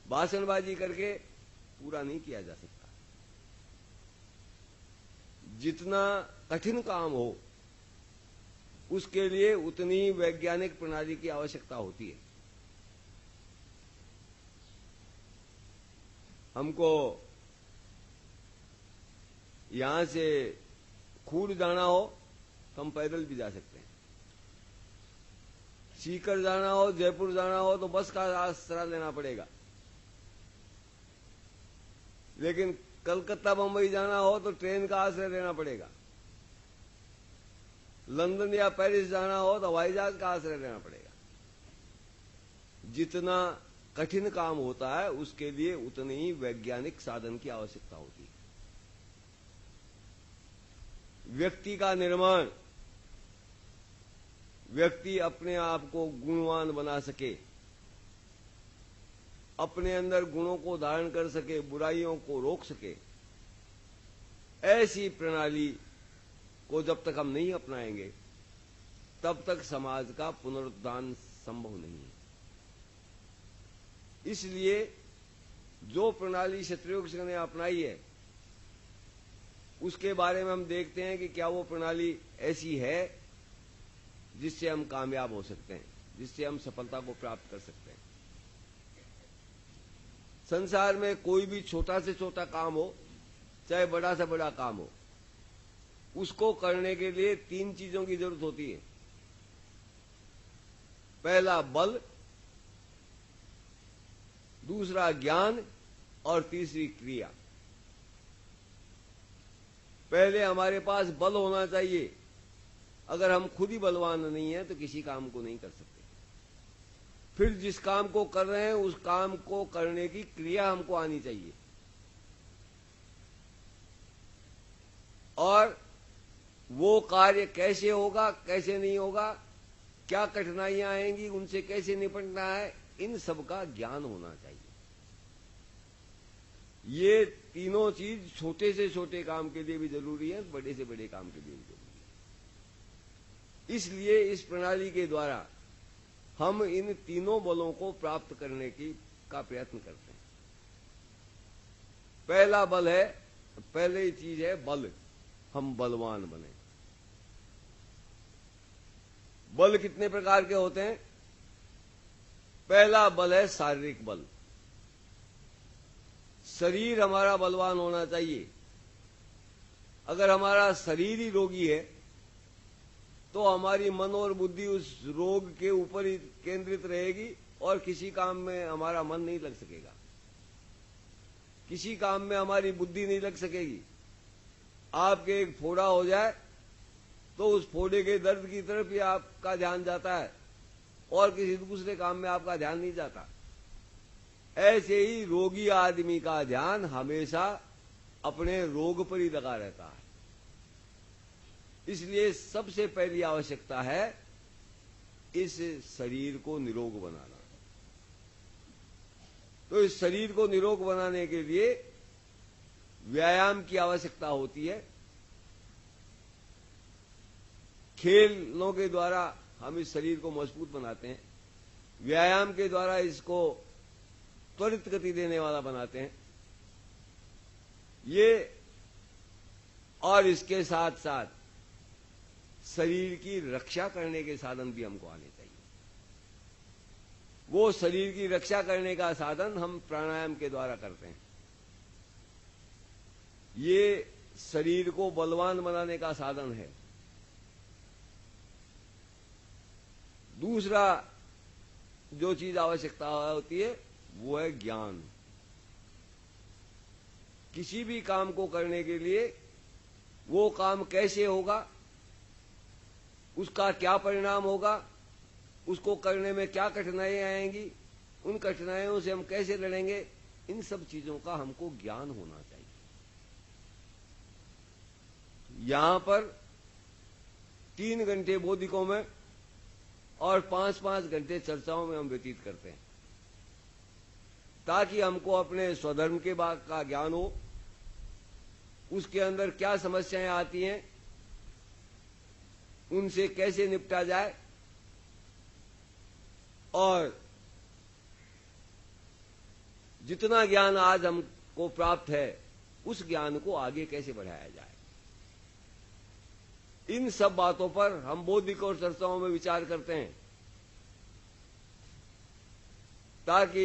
भाषणबाजी करके पूरा नहीं किया जा सकता। जितना कठिन काम हो उसके लिए उतनी वैज्ञानिक प्रणाली की आवश्यकता होती है। हमको यहां से खूड जाना हो तो हम पैदल भी जा सकते हैं। सीकर जाना हो, जयपुर जाना हो तो बस का आसरा लेना पड़ेगा। लेकिन कलकत्ता बंबई जाना हो तो ट्रेन का आश्रय लेना पड़ेगा। लंदन या पेरिस जाना हो तो हवाई जहाज का आश्रय लेना पड़ेगा। जितना कठिन काम होता है उसके लिए उतनी ही वैज्ञानिक साधन की आवश्यकता होती है। व्यक्ति का निर्माण, व्यक्ति अपने आप को गुणवान बना सके, अपने अंदर गुणों को धारण कर सके, बुराइयों को रोक सके, ऐसी प्रणाली को जब तक हम नहीं अपनाएंगे तब तक समाज का पुनरुत्थान संभव नहीं है। इसलिए जो प्रणाली क्षत्रिय सिंह ने अपनाई है उसके बारे में हम देखते हैं कि क्या वो प्रणाली ऐसी है जिससे हम कामयाब हो सकते हैं, जिससे हम सफलता को प्राप्त कर सकते हैं। संसार में कोई भी छोटा से छोटा काम हो चाहे बड़ा से बड़ा काम हो, उसको करने के लिए 3 चीजों की जरूरत होती है। पहला बल, दूसरा ज्ञान और तीसरी क्रिया। पहले हमारे पास बल होना चाहिए। अगर हम खुद ही बलवान नहीं है तो किसी काम को नहीं कर सकते। फिर जिस काम को कर रहे हैं उस काम को करने की क्रिया हमको आनी चाहिए, और वो कार्य कैसे होगा कैसे नहीं होगा, क्या कठिनाइयां आएंगी, उनसे कैसे निपटना है, इन सब का ज्ञान होना चाहिए। ये तीनों चीज छोटे से छोटे काम के लिए भी जरूरी है, बड़े से बड़े काम के लिए भी जरूरी है। इसलिए इस प्रणाली के द्वारा हम इन तीनों बलों को प्राप्त करने का प्रयत्न करते हैं। पहला बल है, पहली चीज है बल, हम बलवान बने। बल कितने प्रकार के होते हैं? पहला बल है शारीरिक बल। शरीर हमारा बलवान होना चाहिए। अगर हमारा शरीर ही रोगी है तो हमारी मन और बुद्धि उस रोग के ऊपर ही केंद्रित रहेगी और किसी काम में हमारा मन नहीं लग सकेगा, किसी काम में हमारी बुद्धि नहीं लग सकेगी। आपके एक फोड़ा हो जाए तो उस फोड़े के दर्द की तरफ ही आपका ध्यान जाता है और किसी दूसरे काम में आपका ध्यान नहीं जाता। ऐसे ही रोगी आदमी का ध्यान हमेशा अपने रोग पर ही लगा रहता है। इसलिए सबसे पहली आवश्यकता है इस शरीर को निरोग बनाना। तो इस शरीर को निरोग बनाने के लिए व्यायाम की आवश्यकता होती है। खेलों के द्वारा हम इस शरीर को मजबूत बनाते हैं, व्यायाम के द्वारा इसको त्वरित गति देने वाला बनाते हैं। ये और इसके साथ साथ शरीर की रक्षा करने के साधन भी हमको आने चाहिए। वो शरीर की रक्षा करने का साधन हम प्राणायाम के द्वारा करते हैं। ये शरीर को बलवान बनाने का साधन है। दूसरा जो चीज आवश्यकता होती है वो है ज्ञान। किसी भी काम को करने के लिए वो काम कैसे होगा, उसका क्या परिणाम होगा, उसको करने में क्या कठिनाइयां आएंगी, उन कठिनाइयों से हम कैसे लड़ेंगे, इन सब चीजों का हमको ज्ञान होना चाहिए। यहां पर 3 घंटे बौद्धिकों में और 5-5 घंटे चर्चाओं में हम व्यतीत करते हैं ताकि हमको अपने स्वधर्म के बात का ज्ञान हो, उसके अंदर क्या समस्याएं आती हैं, उनसे कैसे निपटा जाए, और जितना ज्ञान आज हमको प्राप्त है उस ज्ञान को आगे कैसे बढ़ाया जाए, इन सब बातों पर हम बौद्धिक और चर्चाओं में विचार करते हैं, ताकि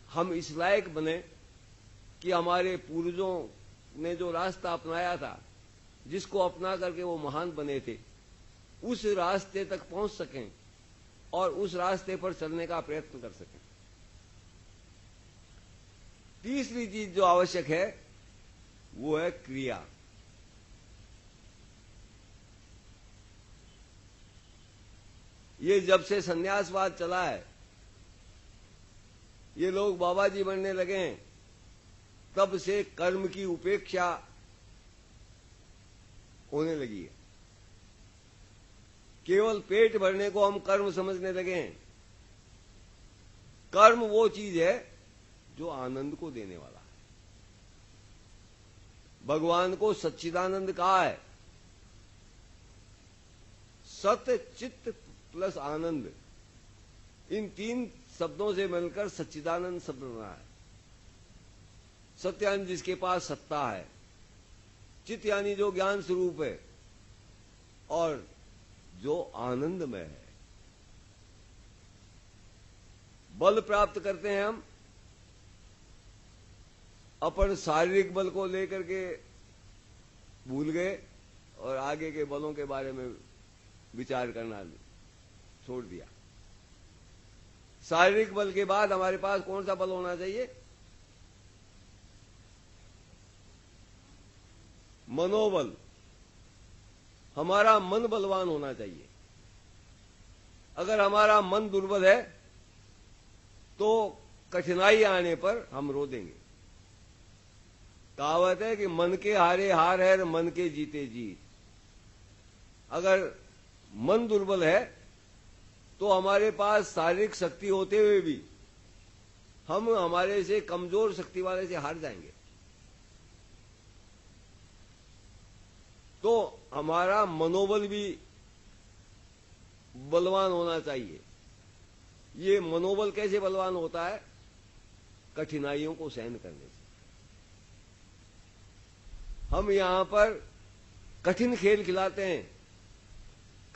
हम इस लायक बने कि हमारे पूर्वजों ने जो रास्ता अपनाया था, जिसको अपना करके वो महान बने थे, उस रास्ते तक पहुंच सकें और उस रास्ते पर चलने का प्रयत्न कर सकें। तीसरी चीज जो आवश्यक है वो है क्रिया। ये जब से संन्यासवाद चला है, ये लोग बाबा जी बनने लगे हैं, तब से कर्म की उपेक्षा होने लगी है। केवल पेट भरने को हम कर्म समझने लगे हैं। कर्म वो चीज है जो आनंद को देने वाला है। भगवान को सच्चिदानंद कहा है। सत्य, चित्त प्लस आनंद, इन तीन शब्दों से मिलकर सच्चिदानंद शब्द बना है। सत्य यानी जिसके पास सत्ता है, चित्त यानी जो ज्ञान स्वरूप है, और जो आनंदमय है। बल प्राप्त करते हैं हम, अपन शारीरिक बल को लेकर के भूल गए और आगे के बलों के बारे में विचार करना छोड़ दिया। शारीरिक बल के बाद हमारे पास कौन सा बल होना चाहिए? मनोबल। हमारा मन बलवान होना चाहिए। अगर हमारा मन दुर्बल है तो कठिनाई आने पर हम रो देंगे। कहावत है कि मन के हारे हार है, मन के जीते जीत। अगर मन दुर्बल है तो हमारे पास शारीरिक शक्ति होते हुए भी हम हमारे से कमजोर शक्ति वाले से हार जाएंगे। तो हमारा मनोबल भी बलवान होना चाहिए। ये मनोबल कैसे बलवान होता है? कठिनाइयों को सहन करने से। हम यहां पर कठिन खेल खिलाते हैं,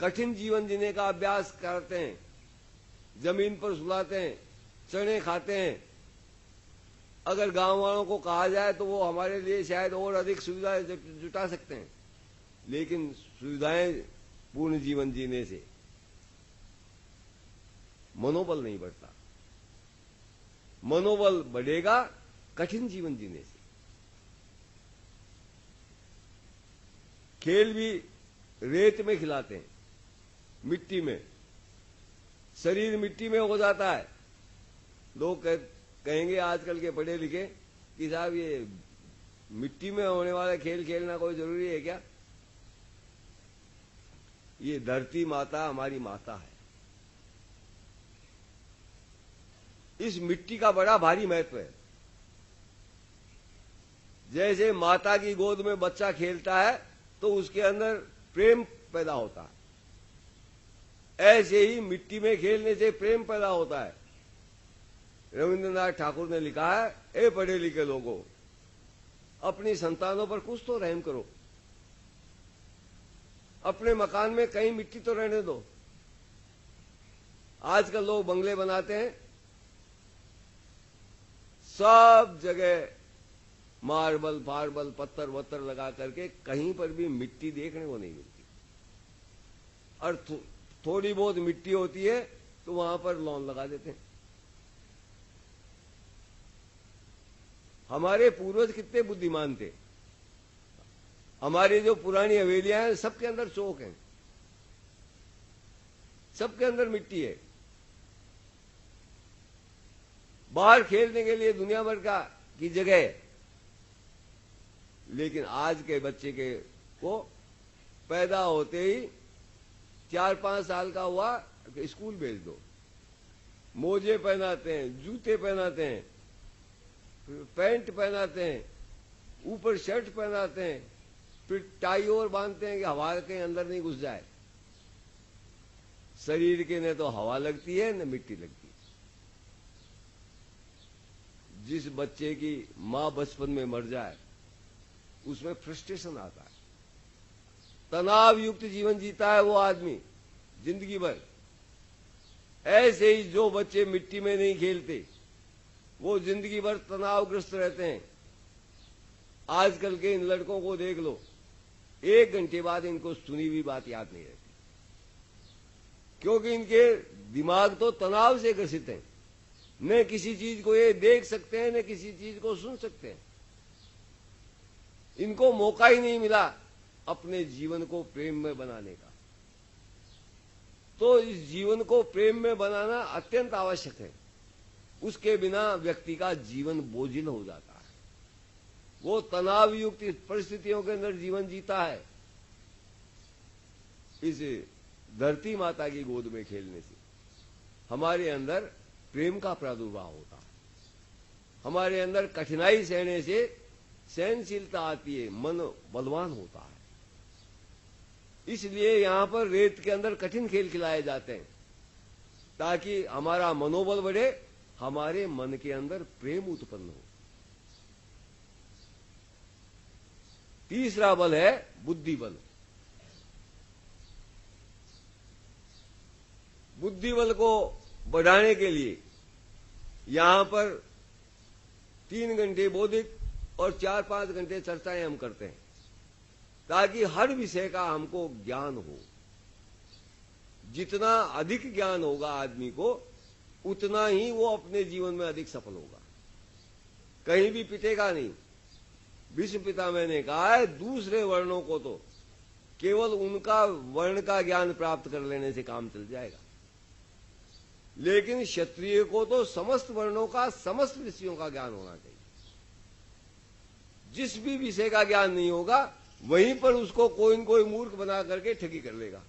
कठिन जीवन जीने का अभ्यास करते हैं, जमीन पर सुलाते हैं, चने खाते हैं। अगर गांव वालों को कहा जाए तो वो हमारे लिए शायद और अधिक सुविधाएं जुटा सकते हैं, लेकिन सुविधाएं पूर्ण जीवन जीने से मनोबल नहीं बढ़ता। मनोबल बढ़ेगा कठिन जीवन जीने से। खेल भी रेत में खिलाते हैं, मिट्टी में। शरीर मिट्टी में हो जाता है। लोग कहेंगे आजकल के पढ़े लिखे कि साहब ये मिट्टी में होने वाला खेल खेलना कोई जरूरी है क्या? ये धरती माता हमारी माता है। इस मिट्टी का बड़ा भारी महत्व है। जैसे माता की गोद में बच्चा खेलता है तो उसके अंदर प्रेम पैदा होता है, ऐसे ही मिट्टी में खेलने से प्रेम पैदा होता है। रविंद्रनाथ ठाकुर ने लिखा है, ए पढ़े लिखे लोगों, अपनी संतानों पर कुछ तो रहम करो। अपने मकान में कहीं मिट्टी तो रहने दो। आजकल लोग बंगले बनाते हैं, सब जगह मार्बल फार्बल पत्थर वत्थर लगा करके, कहीं पर भी मिट्टी देखने को नहीं मिलती। और थोड़ी बहुत मिट्टी होती है तो वहां पर लॉन लगा देते हैं। हमारे पूर्वज कितने बुद्धिमान थे। हमारी जो पुरानी हवेलियां हैं सबके अंदर चौक हैं, सबके अंदर मिट्टी है। बाहर खेलने के लिए दुनिया भर की जगह है, लेकिन आज के बच्चे को पैदा होते ही 4-5 साल का हुआ स्कूल भेज दो। मोजे पहनाते हैं, जूते पहनाते हैं, पैंट पहनाते हैं, ऊपर शर्ट पहनाते हैं, फिर टाई और बांधते हैं कि हवा के अंदर नहीं घुस जाए। शरीर के न तो हवा लगती है न मिट्टी लगती है। जिस बच्चे की मां बचपन में मर जाए उसमें फ्रस्ट्रेशन आता है, तनाव युक्त जीवन जीता है वो आदमी जिंदगी भर। ऐसे ही जो बच्चे मिट्टी में नहीं खेलते वो जिंदगी भर तनावग्रस्त रहते हैं। आजकल के इन लड़कों को देख लो, 1 घंटे बाद इनको सुनी हुई बात याद नहीं रहती, क्योंकि इनके दिमाग तो तनाव से ग्रसित हैं। न किसी चीज को ये देख सकते हैं, न किसी चीज को सुन सकते हैं। इनको मौका ही नहीं मिला अपने जीवन को प्रेम में बनाने का। तो इस जीवन को प्रेम में बनाना अत्यंत आवश्यक है। उसके बिना व्यक्ति का जीवन बोझिल हो जाता है, वो तनाव युक्त परिस्थितियों के अंदर जीवन जीता है। इस धरती माता की गोद में खेलने से हमारे अंदर प्रेम का प्रादुर्भाव होता है, हमारे अंदर कठिनाई सहने से सहनशीलता आती है, मन बलवान होता है। इसलिए यहां पर रेत के अंदर कठिन खेल खिलाए जाते हैं ताकि हमारा मनोबल बढ़े, हमारे मन के अंदर प्रेम उत्पन्न हो। तीसरा बल है बुद्धि बल। बुद्धि बल को बढ़ाने के लिए यहां पर 3 घंटे बौद्धिक और 4-5 घंटे चर्चाएं हम करते हैं ताकि हर विषय का हमको ज्ञान हो। जितना अधिक ज्ञान होगा आदमी को उतना ही वो अपने जीवन में अधिक सफल होगा, कहीं भी पिटेगा नहीं। विश्व पितामह ने कहा है दूसरे वर्णों को तो केवल उनका वर्ण का ज्ञान प्राप्त कर लेने से काम चल जाएगा, लेकिन क्षत्रिय को तो समस्त वर्णों का, समस्त विषयों का ज्ञान होना चाहिए। जिस भी विषय का ज्ञान नहीं होगा वहीं पर उसको कोई न कोई मूर्ख बना करके ठगी कर लेगा।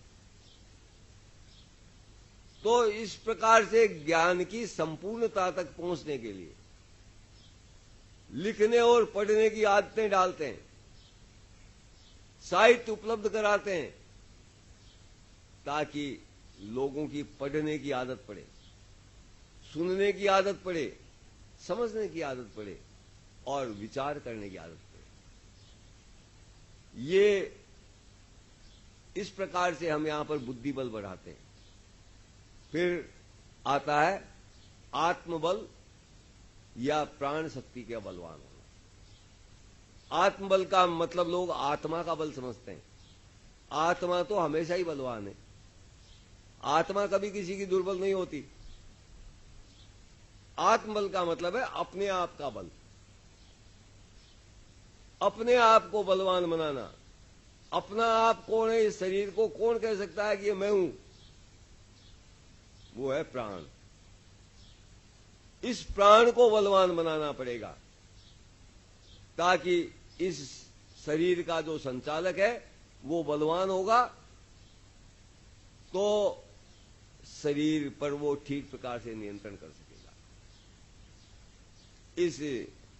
तो इस प्रकार से ज्ञान की संपूर्णता तक पहुंचने के लिए लिखने और पढ़ने की आदतें डालते हैं, साहित्य उपलब्ध कराते हैं ताकि लोगों की पढ़ने की आदत पड़े, सुनने की आदत पड़े, समझने की आदत पड़े और विचार करने की आदत पड़े। ये इस प्रकार से हम यहां पर बुद्धि बल बढ़ाते हैं। फिर आता है आत्मबल या प्राण शक्ति का बलवान होना। आत्मबल का मतलब लोग आत्मा का बल समझते हैं। आत्मा तो हमेशा ही बलवान है, आत्मा कभी किसी की दुर्बल नहीं होती। आत्मबल का मतलब है अपने आप का बल, अपने आप को बलवान बनाना। अपना आप कौन है? इस शरीर को कौन कह सकता है कि ये मैं हूं? वो है प्राण। इस प्राण को बलवान बनाना पड़ेगा ताकि इस शरीर का जो संचालक है वो बलवान होगा तो शरीर पर वो ठीक प्रकार से नियंत्रण कर सकेगा।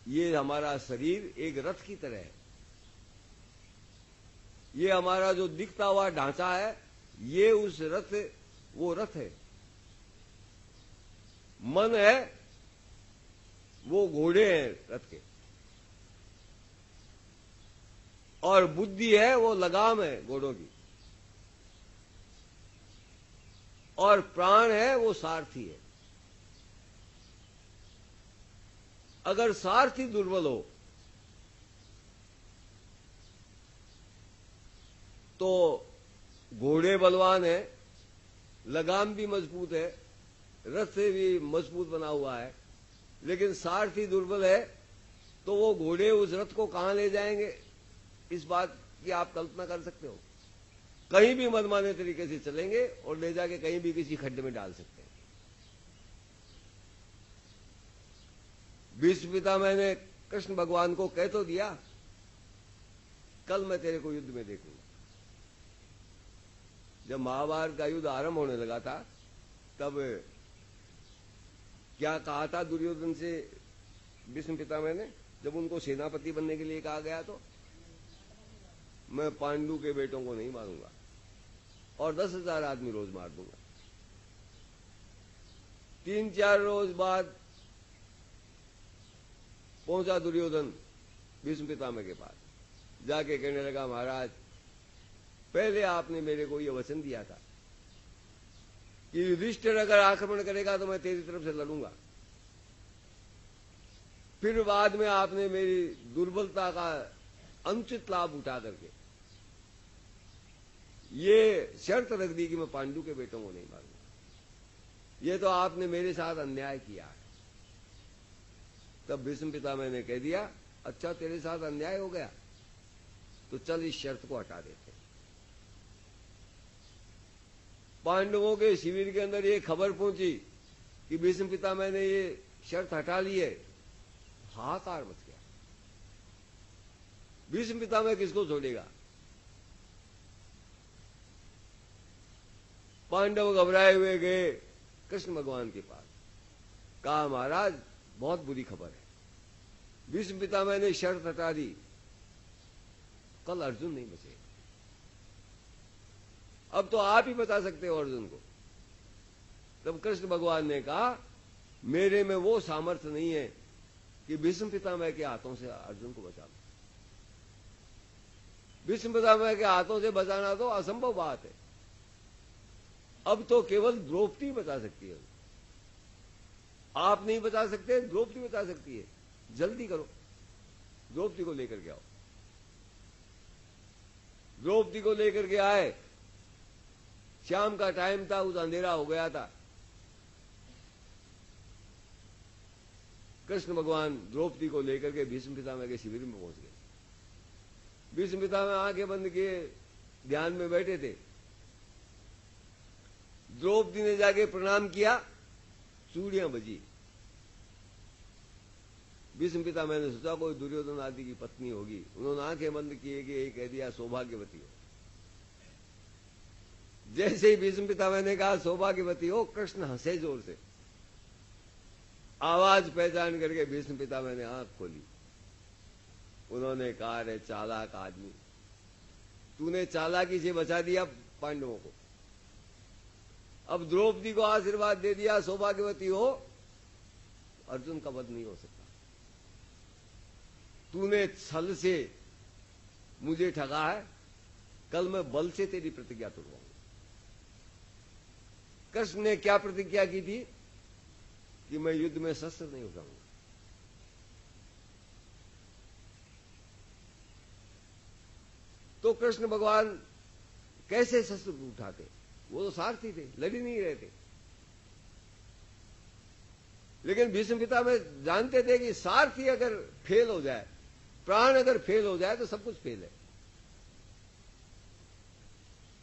ये हमारा शरीर एक रथ की तरह है। ये हमारा जो दिखता हुआ ढांचा है ये उस रथ, वो रथ है। मन है वो घोड़े हैं रथ के, और बुद्धि है वो लगाम है घोड़ों की, और प्राण है वो सारथी है। अगर सारथी दुर्बल हो तो घोड़े बलवान है, लगाम भी मजबूत है, रथ से भी मजबूत बना हुआ है, लेकिन सारथी दुर्बल है तो वो घोड़े उस रथ को कहां ले जाएंगे? इस बात की आप कल्पना कर सकते हो। कहीं भी मनमाने तरीके से चलेंगे और ले जाके कहीं भी किसी खड्डे में डाल सकते हैं। विश्व पितामह ने कृष्ण भगवान को कह तो दिया, कल मैं तेरे को युद्ध में देखूंगा। जब महाभारत का युद्ध आरंभ होने लगा था तब क्या कहा था दुर्योधन से विष्णु पितामह ने? जब उनको सेनापति बनने के लिए कहा गया तो मैं पांडु के बेटों को नहीं मारूंगा और 10,000 आदमी रोज मार दूंगा। 3-4 रोज बाद पहुंचा दुर्योधन भीष्म पितामह के पास, जाके कहने लगा, महाराज पहले आपने मेरे को यह वचन दिया था कि युधिष्ठिर अगर आक्रमण करेगा तो मैं तेरी तरफ से लड़ूंगा। फिर बाद में आपने मेरी दुर्बलता का अनुचित लाभ उठा करके ये शर्त रख दी कि मैं पांडु के बेटों को नहीं मारूंगा। ये तो आपने मेरे साथ अन्याय किया है। तब भीष्म पितामह ने कह दिया, अच्छा तेरे साथ अन्याय हो गया तो चल इस शर्त को हटा देते। पांडवों के शिविर के अंदर ये खबर पहुंची कि भीष्म पितामह ने ये शर्त हटा ली है, हाहाकार मच गया। भीष्म पितामह किसको छोड़ेगा? पांडव घबराए हुए गए कृष्ण भगवान के पास, कहा महाराज बहुत बुरी खबर है, भीष्म पितामह ने शर्त हटा दी, कल अर्जुन नहीं बचेगा। अब तो आप ही बता सकते हो अर्जुन को। तब कृष्ण भगवान ने कहा, मेरे में वो सामर्थ्य नहीं है कि भीष्म पितामह के हाथों से अर्जुन को बचा लूं। भीष्म पितामह के हाथों से बचाना तो असंभव बात है। अब तो केवल द्रौपदी बचा सकती है। आप नहीं बचा सकते, द्रौपदी बचा सकती है। जल्दी करो, द्रौपदी को लेकर के आओ। द्रौपदी को लेकर के आए। शाम का टाइम था, उस अंधेरा हो गया था। कृष्ण भगवान द्रौपदी को लेकर के भीष्म पितामह के शिविर में पहुंच गए। भीष्म पितामह आंखें बंद किए ध्यान में बैठे थे। द्रौपदी ने जाके प्रणाम किया, चूड़ियां बजी। भीष्म पितामह ने सोचा कोई दुर्योधन आदि की पत्नी होगी। उन्होंने आंखें बंद किए कि यही कह दिया सौभाग्यवती हो। जैसे ही भीष्म पितामह ने कहा सौभाग्यवती हो, कृष्ण हंसे जोर से। आवाज पहचान करके भीष्म पितामह ने आंख खोली। उन्होंने कहा, रे चालाक आदमी, तूने चालाकी से बचा दिया पांडवों को। अब द्रौपदी को आशीर्वाद दे दिया सौभाग्यवती हो, अर्जुन का वध नहीं हो सकता। तूने छल से मुझे ठगा है, कल मैं बल से तेरी प्रतिज्ञा तोड़वाऊंगा। कृष्ण ने क्या प्रतिज्ञा की थी कि मैं युद्ध में शस्त्र नहीं उठाऊंगा। तो कृष्ण भगवान कैसे शस्त्र उठाते? वो तो सारथी थे, लड़ ही नहीं रहे थे। लेकिन भीष्म पितामह जानते थे कि सारथी अगर फेल हो जाए, प्राण अगर फेल हो जाए तो सब कुछ फेल है।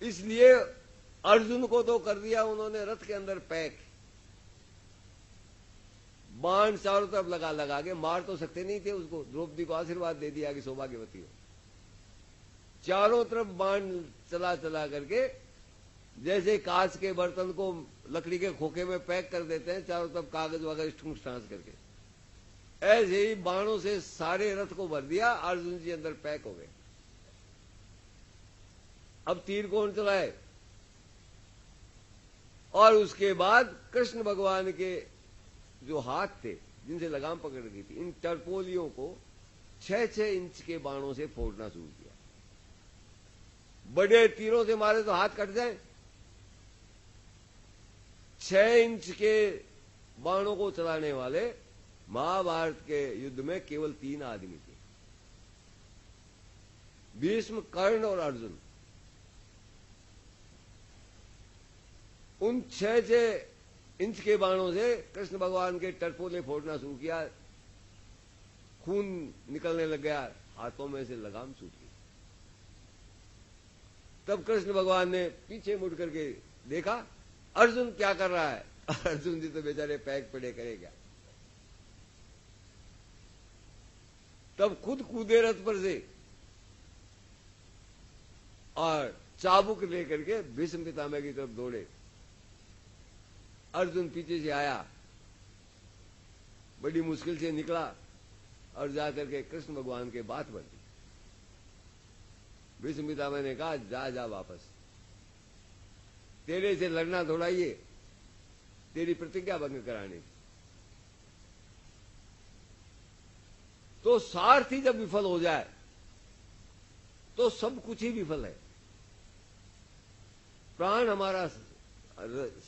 इसलिए अर्जुन को तो कर दिया उन्होंने रथ के अंदर पैक। बाण चारों तरफ लगा लगा के, मार तो सकते नहीं थे उसको। द्रौपदी को आशीर्वाद दे दिया कि सौभाग्यवती हो। चारों तरफ बाण चला चला करके, जैसे कांच के बर्तन को लकड़ी के खोखे में पैक कर देते हैं, चारों तरफ कागज वगैरह ठूंस ठांस करके, ऐसे ही बाणों से सारे रथ को भर दिया। अर्जुन जी अंदर पैक हो गए। अब तीर कौन चलाए? और उसके बाद कृष्ण भगवान के जो हाथ थे जिनसे लगाम पकड़ गई थी, इन टरपोलियों को 6-6 इंच के बाणों से फोड़ना शुरू किया। बड़े तीरों से मारे तो हाथ कट जाए। 6 इंच के बाणों को चलाने वाले महाभारत के युद्ध में केवल 3 आदमी थे, भीष्म, कर्ण और अर्जुन। उन 6-6 इंच के बाणों से कृष्ण भगवान के टरपोले फोड़ना शुरू किया। खून निकलने लग गया, हाथों में से लगाम छूट गई। तब कृष्ण भगवान ने पीछे मुड़ करके देखा, अर्जुन क्या कर रहा है? अर्जुन जी तो बेचारे पैक पड़े, करे क्या? तब खुद कूदे रथ पर से और चाबुक लेकर के भीष्म पितामह की तरफ दौड़े। अर्जुन पीछे से आया, बड़ी मुश्किल से निकला और जाकर के कृष्ण भगवान के बात बन दी। भीष्म पितामह ने कहा, जा जा वापस, तेरे से लड़ना थोड़ा ये, तेरी प्रतिज्ञा भंग कराने। तो सार्थ ही जब विफल हो जाए तो सब कुछ ही विफल है। प्राण हमारा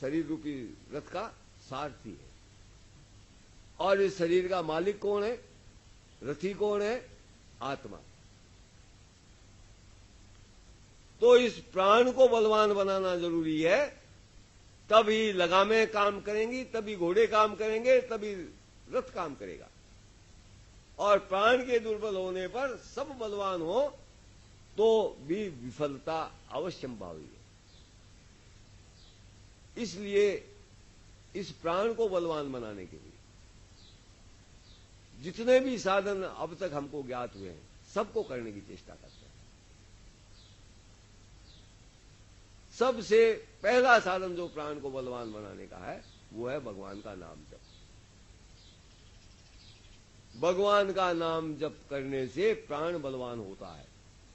शरीर रूपी रथ का सारथी है। और इस शरीर का मालिक कौन है? रथी कौन है? आत्मा। तो इस प्राण को बलवान बनाना जरूरी है, तभी लगामें काम करेंगी, तभी घोड़े काम करेंगे, तभी रथ काम करेगा। और प्राण के दुर्बल होने पर सब बलवान हो तो भी विफलता अवश्यंभावी है। इसलिए इस प्राण को बलवान बनाने के लिए जितने भी साधन अब तक हमको ज्ञात हुए हैं सबको करने की चेष्टा करते हैं। सबसे पहला साधन जो प्राण को बलवान बनाने का है वो है भगवान का नाम जप। भगवान का नाम जप करने से प्राण बलवान होता है।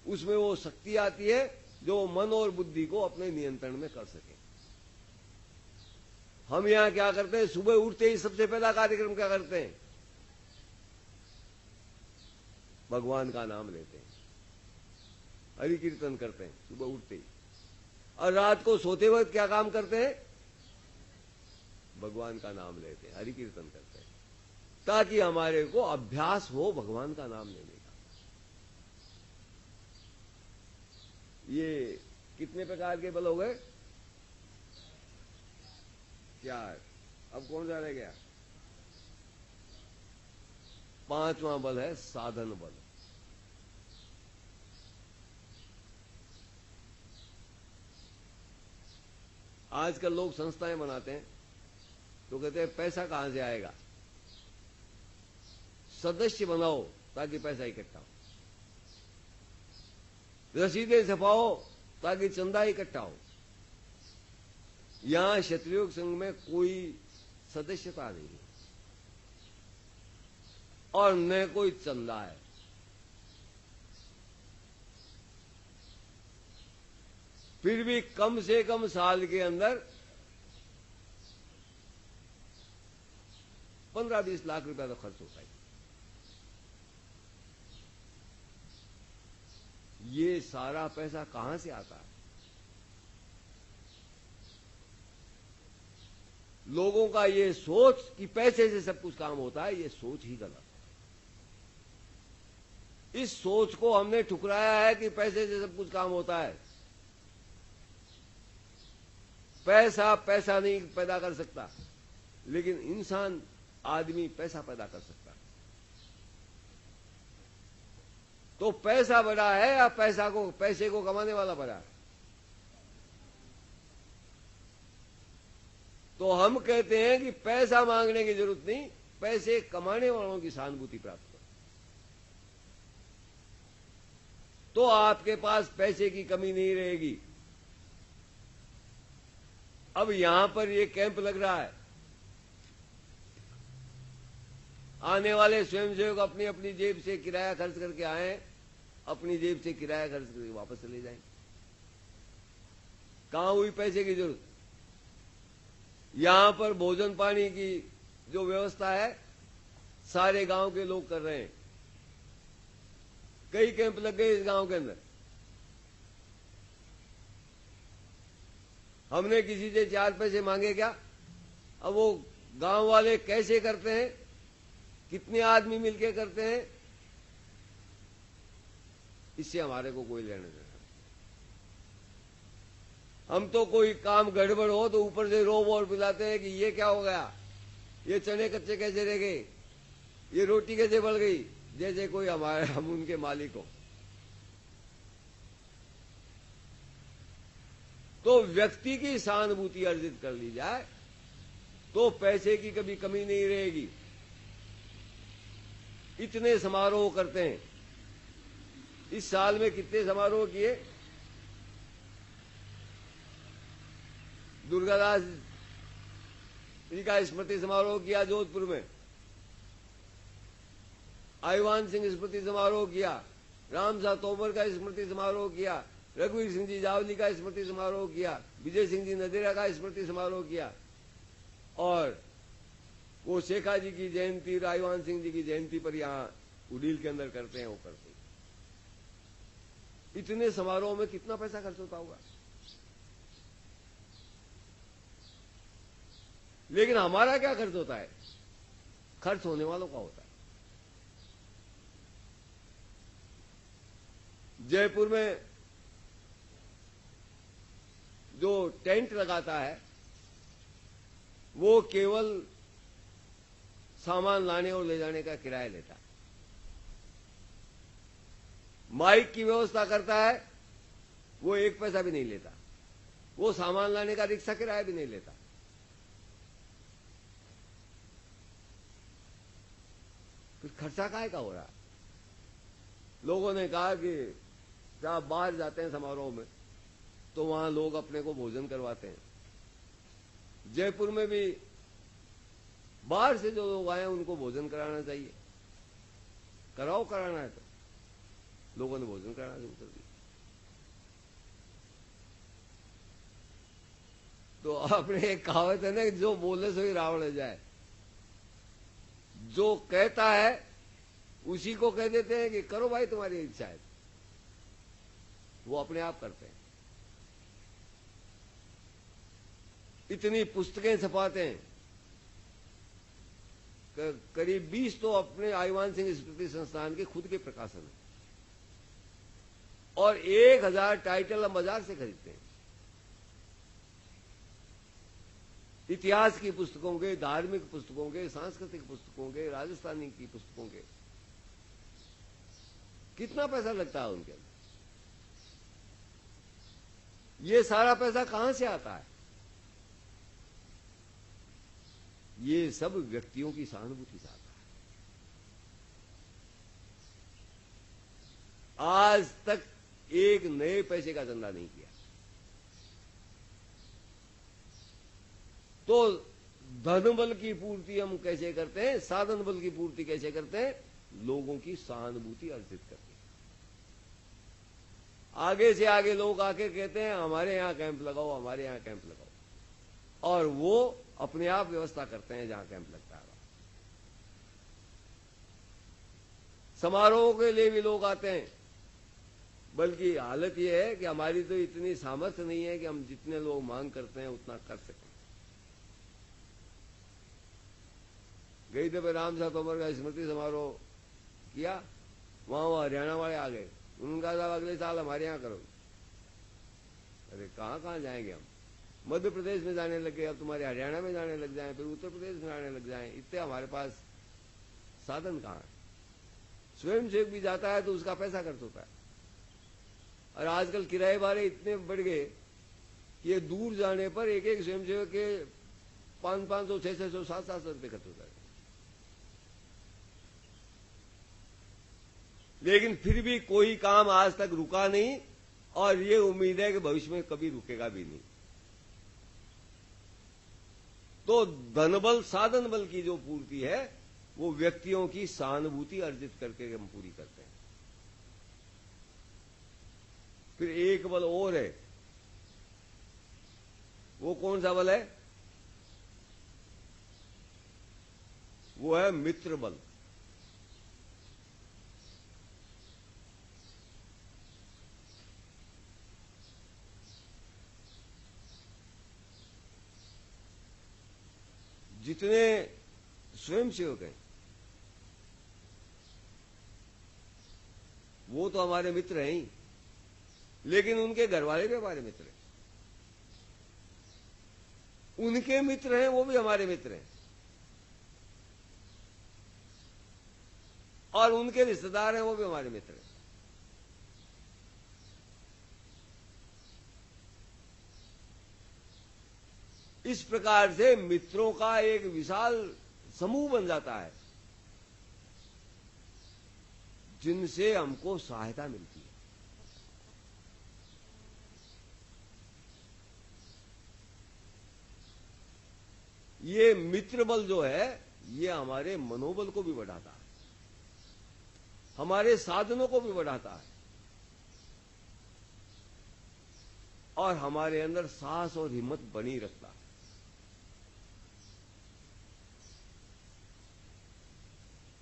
उसमें वो शक्ति आती है जो मन और बुद्धि को अपने नियंत्रण में कर सके। हम यहां क्या करते हैं? सुबह उठते ही सबसे पहला कार्यक्रम क्या करते हैं? भगवान का नाम लेते हैं, हरि कीर्तन करते हैं सुबह उठते ही। और रात को सोते वक्त क्या काम करते हैं? भगवान का नाम लेते हैं, हरि कीर्तन करते हैं, ताकि हमारे को अभ्यास हो भगवान का नाम लेने का। ये कितने प्रकार के बल हो गए? 4। अब कौन सा रह गया? 5वां बल है साधन बल। आजकल लोग संस्थाएं बनाते हैं तो कहते हैं पैसा कहां से आएगा? सदस्य बनाओ ताकि पैसा इकट्ठा हो, रसीदें छपाओ ताकि चंदा इकट्ठा हो। यहां क्षत्रियोग संघ में कोई सदस्यता नहीं है और न कोई चंदा है। फिर भी कम से कम साल के अंदर 15-20 लाख रुपया तो खर्च होता है। ये सारा पैसा कहां से आता है? लोगों का ये सोच कि पैसे से सब कुछ काम होता है, ये सोच ही गलत है। इस सोच को हमने ठुकराया है कि पैसे से सब कुछ काम होता है। पैसा पैसा नहीं पैदा कर सकता, लेकिन इंसान आदमी पैसा पैदा कर सकता है। तो पैसा बड़ा है या पैसे को कमाने वाला बड़ा है? तो हम कहते हैं कि पैसा मांगने की जरूरत नहीं, पैसे कमाने वालों की सहानुभूति प्राप्त करो तो आपके पास पैसे की कमी नहीं रहेगी। अब यहां पर ये कैंप लग रहा है, आने वाले स्वयंसेवक अपनी अपनी जेब से किराया खर्च करके आए, अपनी जेब से किराया खर्च करके वापस चले जाएं। कहां हुई पैसे की जरूरत? यहां पर भोजन पानी की जो व्यवस्था है सारे गांव के लोग कर रहे हैं। कई कैंप लग गए इस गांव के अंदर। हमने किसी से 4 पैसे मांगे क्या? अब वो गांव वाले कैसे करते हैं, कितने आदमी मिलके करते हैं, इससे हमारे को कोई लेने देना। हम तो कोई काम गड़बड़ हो तो ऊपर से रोब और पिलाते हैं कि ये क्या हो गया, ये चने कच्चे कैसे रह गए, ये रोटी कैसे बढ़ गई, जैसे कोई हम उनके मालिक हो। तो व्यक्ति की सहानुभूति अर्जित कर ली जाए तो पैसे की कभी कमी नहीं रहेगी। इतने समारोह करते हैं, इस साल में कितने समारोह किए? दुर्गादास जी का स्मृति समारोह किया जोधपुर में, आईवान सिंह स्मृति समारोह किया, रामसा तोमर का स्मृति समारोह किया, रघुवीर सिंह जी जावली का स्मृति समारोह किया, विजय सिंह जी नदेरा का स्मृति समारोह किया, और वो शेखा जी की जयंती, रायवान सिंह जी की जयंती पर यहां उड़ील के अंदर करते हैं वो करते हैं। इतने समारोह में कितना पैसा खर्च होता होगा। लेकिन हमारा क्या खर्च होता है? खर्च होने वालों का होता है। जयपुर में जो टेंट लगाता है वो केवल सामान लाने और ले जाने का किराया लेता है। माइक की व्यवस्था करता है वो एक पैसा भी नहीं लेता। वो सामान लाने का रिक्शा किराया भी नहीं लेता। फिर खर्चा काहे का हो रहा है? लोगों ने कहा कि जब बाहर जाते हैं समारोह में तो वहां लोग अपने को भोजन करवाते हैं। जयपुर में भी बाहर से जो लोग आए उनको भोजन कराना चाहिए। कराओ, कराना है तो। लोगों ने भोजन कराना शुरू कर दिया। तो अपने एक कहावत है ना कि जो बोले सो ही रावण जाए। जो कहता है उसी को कह देते हैं कि करो भाई तुम्हारी इच्छा है, वो अपने आप करते हैं। इतनी पुस्तकें छपाते हैं, करीब 20 तो अपने आईवान सिंह स्मृति संस्थान के खुद के प्रकाशन है, और 1000 टाइटल हम बाजार से खरीदते हैं। इतिहास की पुस्तकों के, धार्मिक पुस्तकों के, सांस्कृतिक पुस्तकों के, राजस्थानी की पुस्तकों के। कितना पैसा लगता है उनके अंदर? ये सारा पैसा कहां से आता है? ये सब व्यक्तियों की सहानुभूति से आता है। आज तक एक नए पैसे का धंधा नहीं किया। तो धन बल की पूर्ति हम कैसे करते हैं? साधन बल की पूर्ति कैसे करते हैं? लोगों की सहानुभूति अर्जित करके। आगे से आगे लोग आके कहते हैं हमारे यहां कैंप लगाओ, हमारे यहां कैंप लगाओ, और वो अपने आप व्यवस्था करते हैं जहां कैंप लगता है। समारोह के लिए भी लोग आते हैं, बल्कि हालत यह है कि हमारी तो इतनी सामर्थ्य नहीं है कि हम जितने लोग मांग करते हैं उतना कर सकें। गई दफे राम साहब तोमर का स्मृति समारोह किया, वहां वो हरियाणा वाले आ गए। उनका साहब अगले साल हमारे यहां करो। अरे कहां जाएंगे हम? मध्य प्रदेश में जाने लग गए, अब तुम्हारे हरियाणा में जाने लग जाएं, फिर उत्तर प्रदेश में जाने लग जाएं। इतने हमारे पास साधन कहां है? स्वयं सेवक भी जाता है तो उसका पैसा खर्च होता है। और आजकल किराए भाड़े इतने बढ़ गए कि ये दूर जाने पर एक एक स्वयं सेवक के 500, 600, 700 रुपये खर्च होता है। लेकिन फिर भी कोई काम आज तक रुका नहीं, और ये उम्मीद है कि भविष्य में कभी रुकेगा भी नहीं। तो धनबल साधन बल की जो पूर्ति है वो व्यक्तियों की सहानुभूति अर्जित करके हम पूरी करते हैं। फिर एक बल और है। वो कौन सा बल है? वो है मित्र बल। जितने स्वयंसेवक हैं वो तो हमारे मित्र हैं ही, लेकिन उनके घर वाले भी हमारे मित्र हैं। उनके मित्र हैं वो भी हमारे मित्र हैं, और उनके रिश्तेदार हैं वो भी हमारे मित्र हैं। इस प्रकार से मित्रों का एक विशाल समूह बन जाता है जिनसे हमको सहायता मिलती है। ये मित्र बल जो है ये हमारे मनोबल को भी बढ़ाता है, हमारे साधनों को भी बढ़ाता है, और हमारे अंदर साहस और हिम्मत बनी रखता है।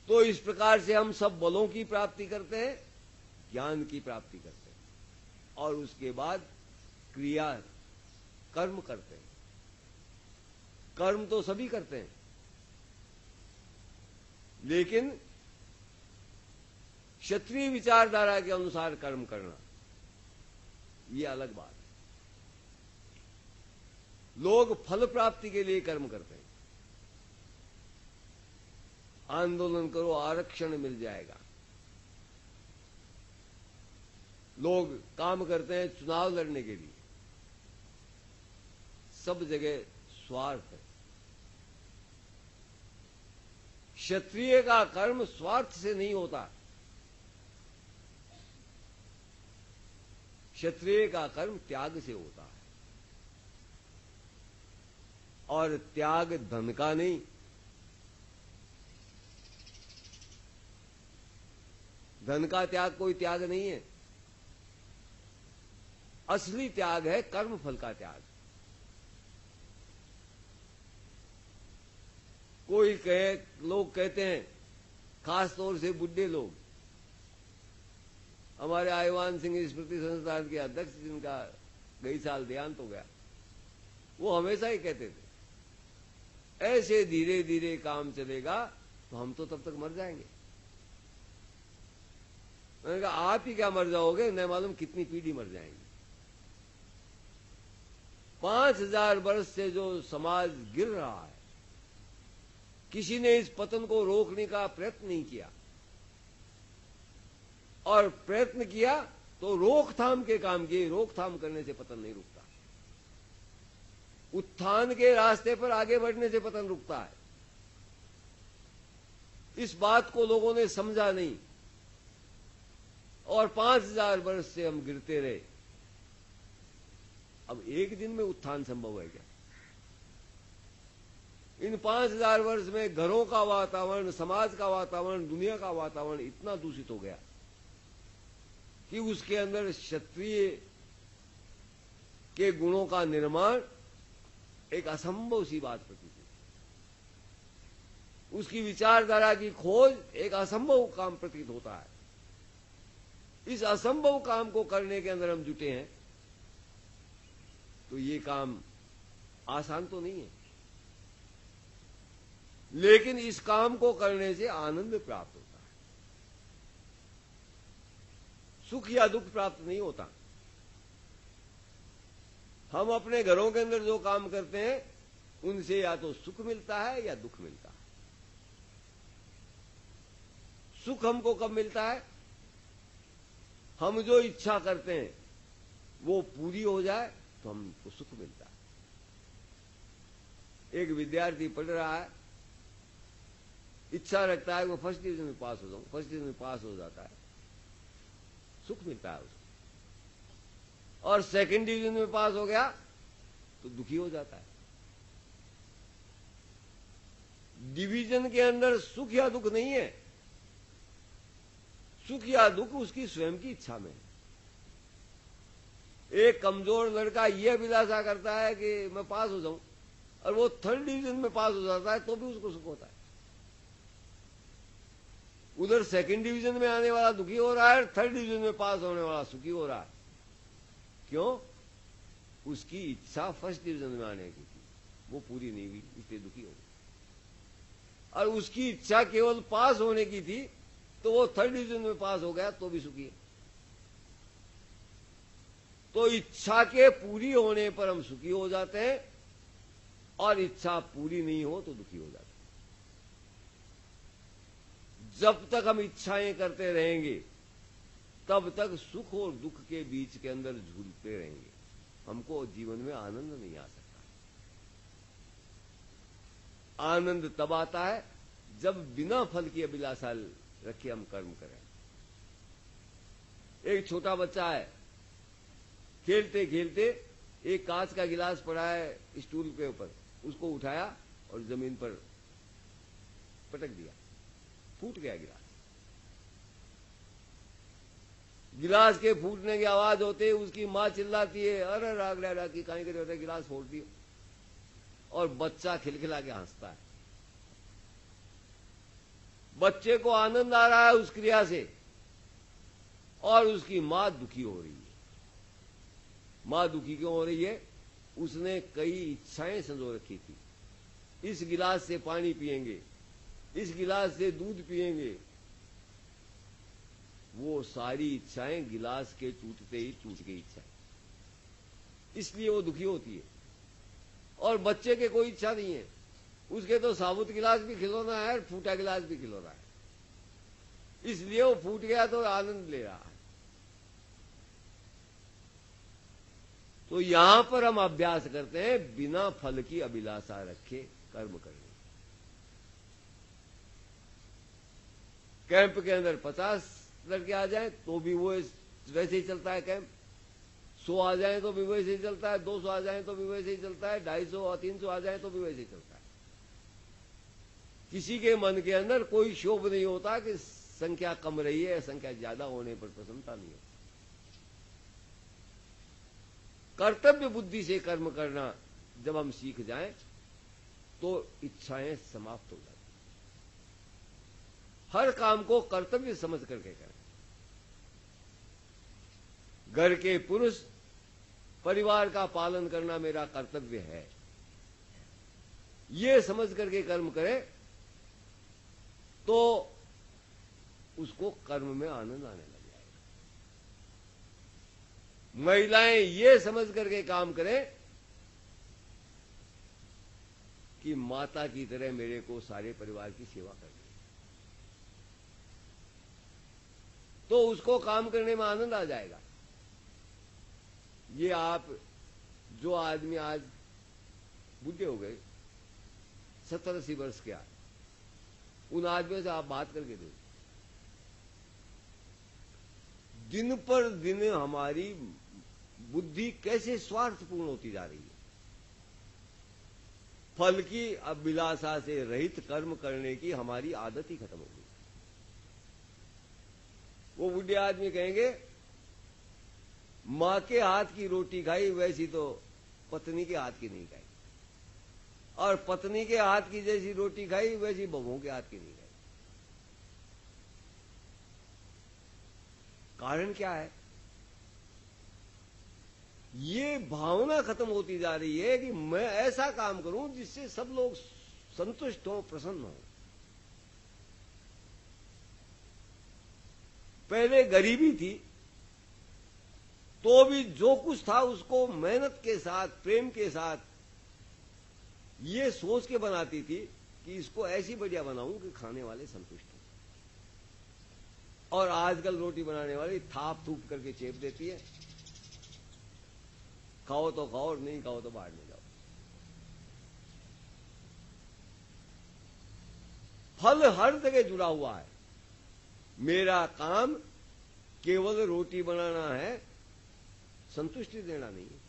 तो इस प्रकार से हम सब बलों की प्राप्ति करते हैं, ज्ञान की प्राप्ति करते हैं, और उसके बाद क्रिया कर्म करते हैं। कर्म तो सभी करते हैं, लेकिन क्षत्रिय विचारधारा के अनुसार कर्म करना ये अलग बात है। लोग फल प्राप्ति के लिए कर्म करते हैं। आंदोलन करो, आरक्षण मिल जाएगा। लोग काम करते हैं चुनाव लड़ने के लिए। सब जगह स्वार्थ है। क्षत्रिय का कर्म स्वार्थ से नहीं होता। क्षत्रिय का कर्म त्याग से होता है, और त्याग धन का नहीं, धन का त्याग कोई त्याग नहीं है। असली त्याग है कर्म फल का त्याग। लोग कहते हैं, खास तौर से बुढ़े लोग, हमारे आईवान सिंह स्मृति संस्थान के अध्यक्ष जिनका गई साल देहांत हो गया, वो हमेशा ही कहते थे, ऐसे धीरे धीरे काम चलेगा तो हम तो तब तक मर जाएंगे। मैंने कहा आप ही क्या मर जाओगे, न मालूम कितनी पीढ़ी मर जाएंगी। 5000 वर्ष से जो समाज गिर रहा है, किसी ने इस पतन को रोकने का प्रयत्न नहीं किया, और प्रयत्न किया तो रोकथाम के काम किए। रोकथाम करने से पतन नहीं रुकता। उत्थान के रास्ते पर आगे बढ़ने से पतन रुकता है। इस बात को लोगों ने समझा नहीं, और 5000 वर्ष से हम गिरते रहे। अब एक दिन में उत्थान संभव है क्या? इन 5000 वर्ष में घरों का वातावरण, समाज का वातावरण, दुनिया का वातावरण इतना दूषित हो गया कि उसके अंदर क्षत्रिय के गुणों का निर्माण एक असंभव सी बात प्रतीत होती। उसकी विचारधारा की खोज एक असंभव काम प्रतीत होता है। इस असंभव काम को करने के अंदर हम जुटे हैं, तो ये काम आसान तो नहीं है, लेकिन इस काम को करने से आनंद प्राप्त होता है। सुख या दुख प्राप्त नहीं होता। हम अपने घरों के अंदर जो काम करते हैं, उनसे या तो सुख मिलता है या दुख मिलता है। सुख हमको कब मिलता है? हम जो इच्छा करते हैं वो पूरी हो जाए तो हमको सुख मिलता है। एक विद्यार्थी पढ़ रहा है, इच्छा रखता है वो फर्स्ट डिवीजन में पास हो जाऊं, फर्स्ट डिवीजन में पास हो जाता है, सुख मिलता है उसको। और सेकंड डिवीजन में पास हो गया तो दुखी हो जाता है। डिवीजन के अंदर सुख या दुख नहीं है। सुख या दुख उसकी स्वयं की इच्छा में है। एक कमजोर लड़का यह अभिलाषा करता है कि मैं पास हो जाऊं, और वो थर्ड डिवीजन में पास हो जाता है तो भी उसको सुख होता है। उधर सेकंड डिवीजन में आने वाला दुखी हो रहा है, थर्ड डिवीजन में पास होने वाला सुखी हो रहा है। क्यों? उसकी इच्छा फर्स्ट डिवीजन में आने की थी, वो पूरी नहीं हुई, इसलिए दुखी हो गया। और उसकी इच्छा केवल पास होने की थी, तो वो थर्ड डिवीजन में पास हो गया तो भी सुखी है। तो इच्छा के पूरी होने पर हम सुखी हो जाते हैं, और इच्छा पूरी नहीं हो तो दुखी हो जाते हैं। जब तक हम इच्छाएं करते रहेंगे, तब तक सुख और दुख के बीच के अंदर झूलते रहेंगे। हमको जीवन में आनंद नहीं आ सकता। आनंद तब आता है जब बिना फल की अभिलाषा रखे हम कर्म करें। एक छोटा बच्चा है, खेलते खेलते एक कांच का गिलास पड़ा है स्टूल के ऊपर, उसको उठाया और जमीन पर पटक दिया, फूट गया गिलास। गिलास के फूटने की आवाज होते ही उसकी मां चिल्लाती है, अरे रागड़ा की कहीं करे गिलास फोड़ दियो, और बच्चा खिलखिला के हंसता है। बच्चे को आनंद आ रहा है उस क्रिया से, और उसकी मां दुखी हो रही है। मां दुखी क्यों हो रही है? उसने कई इच्छाएं संजो रखी थी। इस गिलास से पानी पिएंगे, इस गिलास से दूध पिएंगे। वो सारी इच्छाएं गिलास के टूटते ही टूट गई इच्छाएं, इसलिए वो दुखी होती है। और बच्चे के कोई इच्छा नहीं है, उसके तो साबुत गिलास भी खिलौना है और फूटा गिलास भी खिलौना है, इसलिए वो फूट गया तो आनंद ले रहा है। तो यहां पर हम अभ्यास करते हैं बिना फल की अभिलाषा रखे कर्म करने। कैंप के अंदर 50 लड़के आ जाएं तो भी वो वैसे ही चलता है कैंप, 100 आ जाएं तो भी वैसे ही चलता है, 200 आ जाएं तो भी वैसे ही चलता है, 250 और 300 आ जाएं तो भी वैसे ही चलता है। किसी के मन के अंदर कोई शोभ नहीं होता कि संख्या कम रही है, संख्या ज्यादा होने पर प्रसन्नता नहीं होती। कर्तव्य बुद्धि से कर्म करना जब हम सीख जाएं तो इच्छाएं समाप्त हो जाती। हर काम को कर्तव्य समझ करके करें। घर के पुरुष परिवार का पालन करना मेरा कर्तव्य है, ये समझ करके कर्म करे तो उसको कर्म में आनंद आने लग जाएगा। महिलाएं ये समझ करके काम करें कि माता की तरह मेरे को सारे परिवार की सेवा करनी, तो उसको काम करने में आनंद आ जाएगा। ये आप जो आदमी आज बूढ़े हो गए, 70-80 वर्ष के, उन आदमियों से आप बात करके देखो, दिन पर दिन हमारी बुद्धि कैसे स्वार्थपूर्ण होती जा रही है। फल की अभिलाषा से रहित कर्म करने की हमारी आदत ही खत्म हो गई। वो बूढ़े आदमी कहेंगे मां के हाथ की रोटी खाई वैसी तो पत्नी के हाथ की नहीं खाई, और पत्नी के हाथ की जैसी रोटी खाई वैसी बहुओं के हाथ की नहीं खाई। कारण क्या है? ये भावना खत्म होती जा रही है कि मैं ऐसा काम करूं जिससे सब लोग संतुष्ट हों, प्रसन्न हों। पहले गरीबी थी तो भी जो कुछ था उसको मेहनत के साथ, प्रेम के साथ ये सोच के बनाती थी कि इसको ऐसी बढ़िया बनाऊं कि खाने वाले संतुष्ट हो। और आजकल रोटी बनाने वाली थाप थूप करके चेप देती है, खाओ तो खाओ, नहीं खाओ तो बाहर में जाओ। फल हर जगह जुड़ा हुआ है। मेरा काम केवल रोटी बनाना है, संतुष्टि देना नहीं है।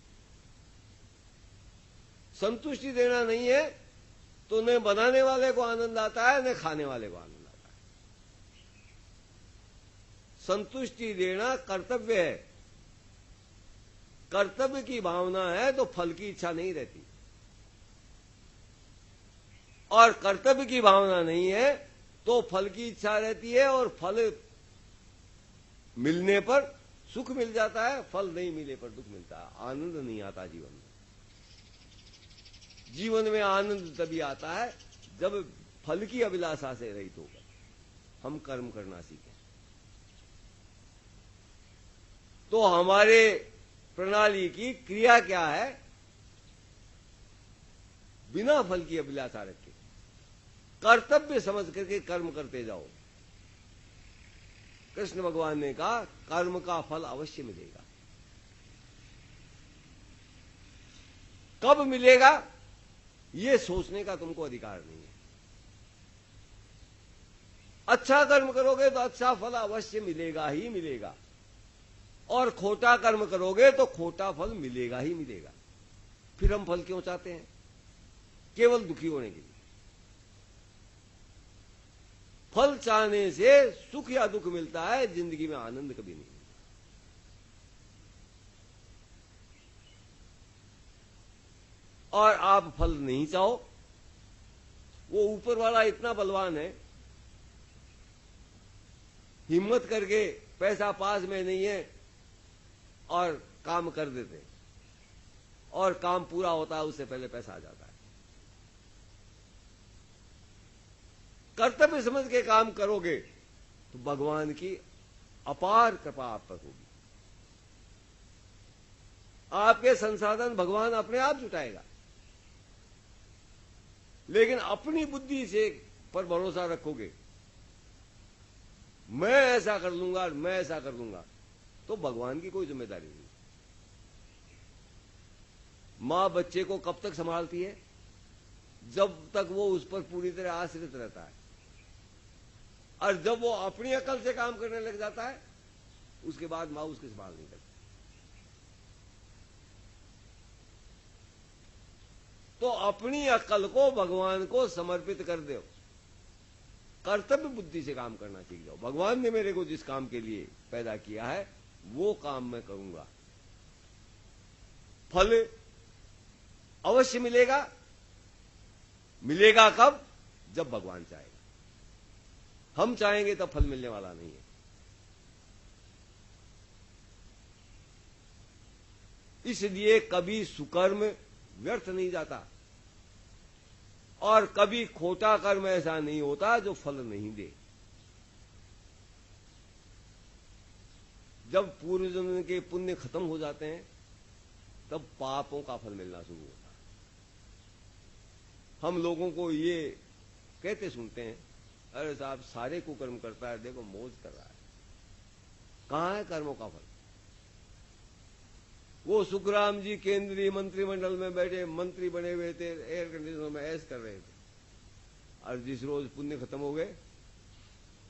संतुष्टि देना नहीं है तो न बनाने वाले को आनंद आता है, न खाने वाले को आनंद आता है। संतुष्टि देना कर्तव्य है। कर्तव्य की भावना है तो फल की इच्छा नहीं रहती, और कर्तव्य की भावना नहीं है तो फल की इच्छा रहती है, और फल मिलने पर सुख मिल जाता है, फल नहीं मिले पर दुख मिलता है, आनंद नहीं आता जीवन में। जीवन में आनंद तभी आता है जब फल की अभिलाषा से रहित होकर हम कर्म करना सीखें। तो हमारे प्रणाली की क्रिया क्या है? बिना फल की अभिलाषा रखे कर्तव्य समझ करके कर्म करते जाओ। कृष्ण भगवान ने कहा कर्म का फल अवश्य मिलेगा। कब मिलेगा ये सोचने का तुमको अधिकार नहीं है। अच्छा कर्म करोगे तो अच्छा फल अवश्य मिलेगा ही मिलेगा, और खोटा कर्म करोगे तो खोटा फल मिलेगा ही मिलेगा। फिर हम फल क्यों चाहते हैं? केवल दुखी होने के लिए। फल चाहने से सुख या दुख मिलता है, जिंदगी में आनंद कभी नहीं मिलता। और आप फल नहीं चाहो, वो ऊपर वाला इतना बलवान है हिम्मत करके पैसा पास में नहीं है और काम कर देते, और काम पूरा होता है उससे पहले पैसा आ जाता है। कर्तव्य समझ के काम करोगे तो भगवान की अपार कृपा आप पर होगी। आपके संसाधन भगवान अपने आप जुटाएगा, लेकिन अपनी बुद्धि से पर भरोसा रखोगे, मैं ऐसा कर लूंगा, मैं ऐसा कर लूंगा, तो भगवान की कोई जिम्मेदारी नहीं। मां बच्चे को कब तक संभालती है? जब तक वो उस पर पूरी तरह आश्रित रहता है, और जब वो अपनी अकल से काम करने लग जाता है, उसके बाद मां उसकी संभाल नहीं करती। तो अपनी अकल को भगवान को समर्पित कर दो, कर्तव्य बुद्धि से काम करना सीख जाओ। भगवान ने मेरे को जिस काम के लिए पैदा किया है वो काम मैं करूंगा, फल अवश्य मिलेगा। मिलेगा कब? जब भगवान चाहेगा। हम चाहेंगे तब फल मिलने वाला नहीं है। इसलिए कभी सुकर्म व्यर्थ नहीं जाता, और कभी खोटा कर्म ऐसा नहीं होता जो फल नहीं दे। जब पूर्व जन्म के पुण्य खत्म हो जाते हैं तब पापों का फल मिलना शुरू होता है। हम लोगों को ये कहते सुनते हैं, अरे साहब सारे को कर्म करता है, देखो मौज कर रहा है। कहां है कर्मों का फल? वो सुखराम जी केंद्रीय मंत्रिमंडल में बैठे मंत्री बने हुए थे, एयर कंडीशनर में ऐश कर रहे थे, और जिस रोज पुण्य खत्म हो गए,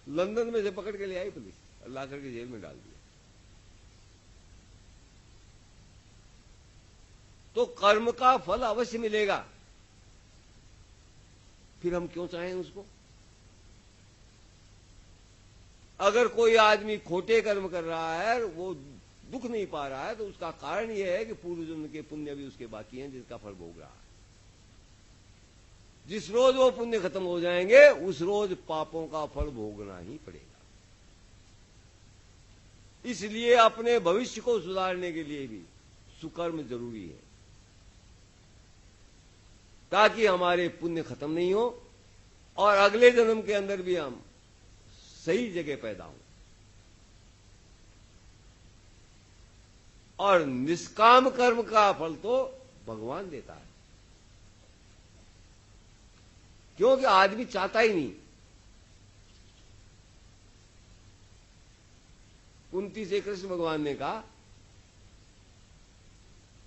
लंदन में से पकड़ के ले आई पुलिस और ला करके जेल में डाल दिया। तो कर्म का फल अवश्य मिलेगा, फिर हम क्यों चाहें उसको? अगर कोई आदमी खोटे कर्म कर रहा है, वो दुख नहीं पा रहा है, तो उसका कारण यह है कि पूर्व जन्म के पुण्य भी उसके बाकी हैं, जिसका फल भोग रहा है। जिस रोज वो पुण्य खत्म हो जाएंगे, उस रोज पापों का फल भोगना ही पड़ेगा। इसलिए अपने भविष्य को सुधारने के लिए भी सुकर्म जरूरी है, ताकि हमारे पुण्य खत्म नहीं हो और अगले जन्म के अंदर भी हम सही जगह पैदा हों। और निष्काम कर्म का फल तो भगवान देता है, क्योंकि आदमी चाहता ही नहीं। कुंती से कृष्ण भगवान ने कहा,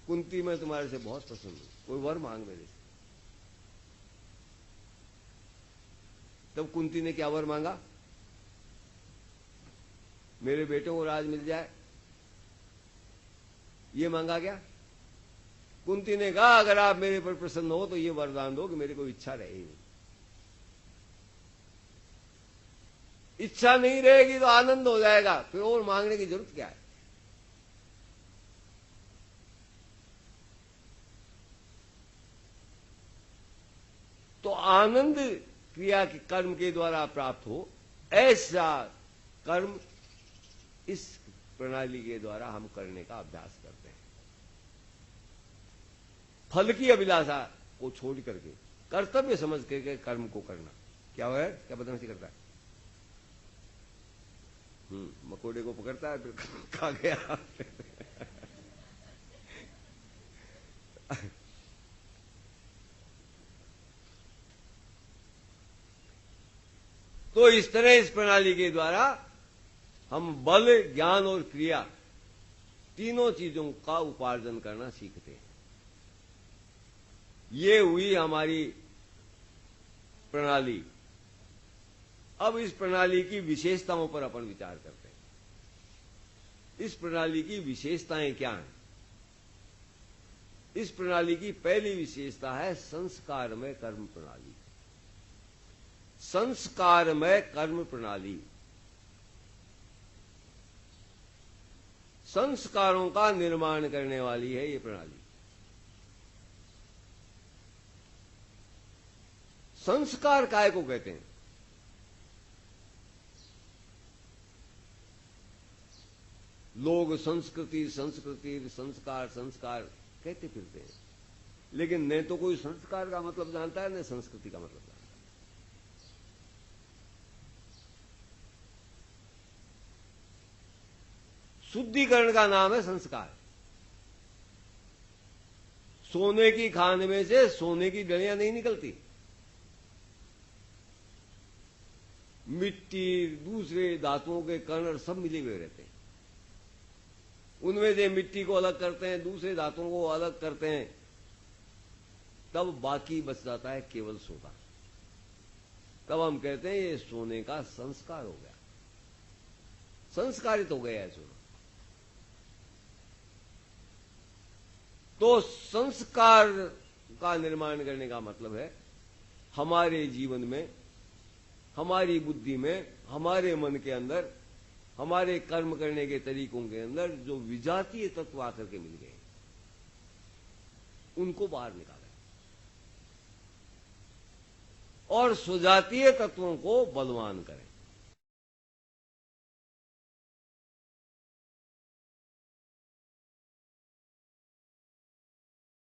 कुंती मैं तुम्हारे से बहुत प्रसन्न हूं, कोई वर मांग मेरे से। तब कुंती ने क्या वर मांगा? मेरे बेटों को राज मिल जाए, ये मांगा क्या? कुंती ने कहा, अगर आप मेरे पर प्रसन्न हो तो ये वरदान दो कि मेरे को इच्छा रहे नहीं। इच्छा नहीं रहेगी तो आनंद हो जाएगा, फिर और मांगने की जरूरत क्या है? तो आनंद क्रिया के कर्म के द्वारा प्राप्त हो, ऐसा कर्म इस प्रणाली के द्वारा हम करने का अभ्यास करते हैं। फल की अभिलाषा को छोड़ करके कर्तव्य समझ करके कर्म को करना। क्या है? क्या बदमाशी करता है? मकोड़े को पकड़ता है, फिर खा गया। तो इस तरह इस प्रणाली के द्वारा हम बल, ज्ञान और क्रिया तीनों चीजों का उपार्जन करना सीखते हैं। ये हुई हमारी प्रणाली। अब इस प्रणाली की विशेषताओं पर अपन विचार करते हैं। इस प्रणाली की विशेषताएं क्या हैं? इस प्रणाली की पहली विशेषता है संस्कारमय कर्म प्रणाली। संस्कारमय कर्म प्रणाली संस्कारों का निर्माण करने वाली है ये प्रणाली। संस्कार काय को कहते हैं? लोग संस्कृति संस्कृति संस्कार संस्कार कहते फिरते हैं, लेकिन न तो कोई संस्कार का मतलब जानता है न संस्कृति का मतलब जानता है। शुद्धिकरण का नाम है संस्कार। सोने की खान में से सोने की डलियां नहीं निकलती, मिट्टी दूसरे धातुओं के कण सब मिले हुए रहते हैं। उनमें से मिट्टी को अलग करते हैं, दूसरे धातुओं को अलग करते हैं, तब बाकी बच जाता है केवल सोना। तब हम कहते हैं ये सोने का संस्कार हो गया, संस्कारित हो गया है सोना। तो संस्कार का निर्माण करने का मतलब है हमारे जीवन में, हमारी बुद्धि में, हमारे मन के अंदर, हमारे कर्म करने के तरीकों के अंदर जो विजातीय तत्व आकर के मिल गए उनको बाहर निकालें और स्वजातीय तत्वों को बलवान करें।